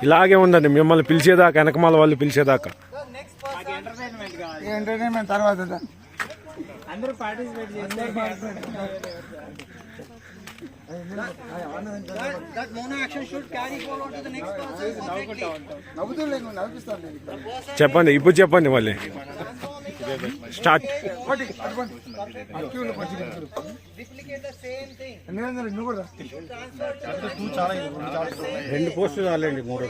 ఇలాగే ఉండండి, మిమ్మల్ని పిలిచేదాకా, వెనకమాల వాళ్ళు పిలిచేదాకా. ఎంటర్టైన్మెంట్ తర్వాత అందరూ పార్టిసిపేట్ చేస్తారు. That mono action should carry forward to the next person perfectly. చెప్పండి, ఇప్పుడు చెప్పండి మళ్ళీ start. Duplicate the same thing. రెండు పోస్టులు రాలేండి, మూడో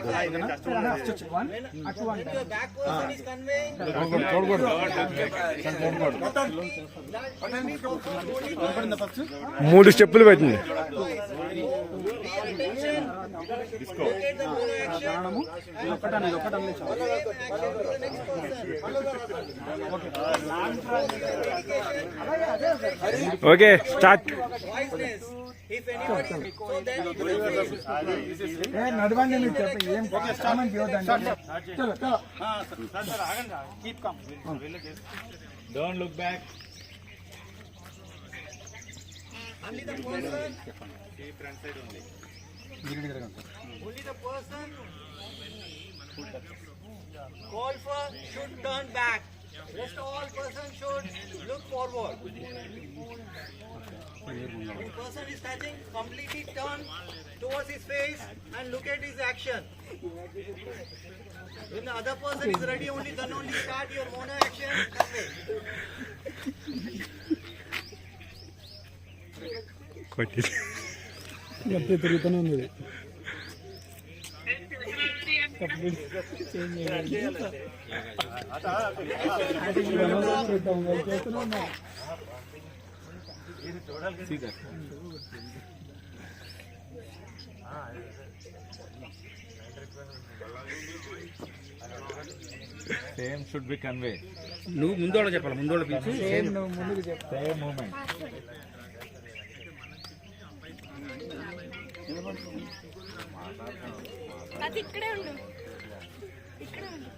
When your back person is conveying, మూడు స్టెప్పులు పెట్టండి. locate the mono action. Okay start. Wiseness. If anybody, so then నడవండి, మీరు చెప్పండి ఏం కామెంట్ చేయొద్దండి. చలో చలో don't look back. only the person call for should turn back. Rest all person should look forward. When person is touching, completely turn towards his face and look at his action. When the other person is ready, only then only start your mono action. తిరుగుతూనే ఉంది. Same should be convey. నువ్వు ముందోళ్ళ చెప్పాలి, ముందోళ్ళ పిలిచి ముందుకు చెప్పు. Same moment. అది ఇక్కడే ఉండు, ఇక్కడే ఉండు.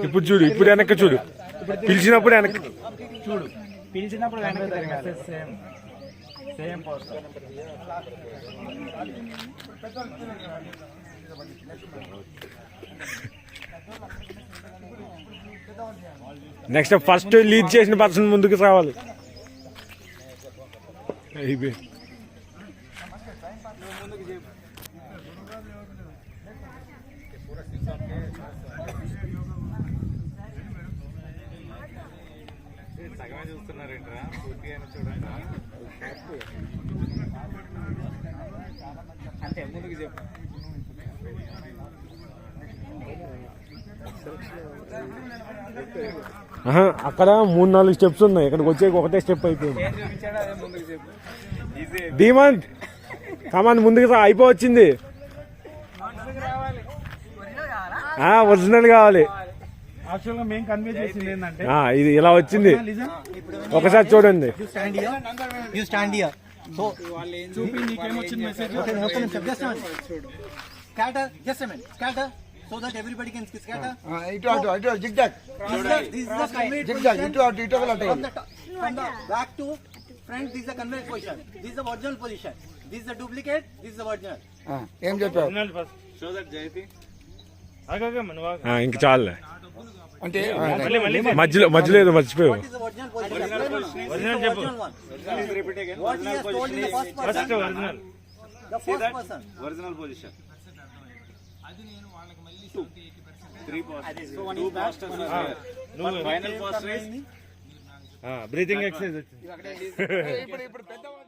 ఇప్పుడు చూడు, ఇప్పుడు వెనక్కి చూడు, పిలిచినప్పుడు వెనక్కి చూడు, పిలిచినప్పుడు వెనక్కి తిరగాలి. Same same poster. Next first lead చేసిన పర్సన్ ముందుకు రావాలి. సగమే చూస్తున్నారేంట్రా, పూర్తిగా చూడండి. అంటే ముందుకు చెప్పు. అక్కడ 3-4 స్టెప్స్ ఉన్నాయి, ఇక్కడికి వచ్చే ఒకటే స్టెప్ అయిపోయింది. ముందుకు చెప్పు. ధీమంత్ కమాన్ ముందుకు రా, అయిపోవచ్చింది. ఒరిజినల్ కావాలి. యాక్చువల్ గా మేము కన్వే చేసింది ఏంటంటే ఇది ఇలా వచ్చింది, ఒకసారి చూడండి. You stand here. So చూపి నీకేమొచ్చింది message. scatter, just a minute, scatter, so that everybody can scatter. ఇటు అటు అటు zigzag This is the convey zigzag position. ఇటు అటు ఇటు From the back to front, this is the convey position. This is the original position. This is the duplicate. This is the original. ఏం చెప్పావు show that జయతి. ఇంక చాలే, అంటే మధ్యలో ఏదో మర్చిపోయావు. What is the original position? Original one. Repeat again. What he has told in the first person. Original. The first person. Original position. 3 posters. So one 2 is back. posters are here. But final poster is breathing exercise వచ్చింది. ఇప్పుడు పెద్దవాళ్ళు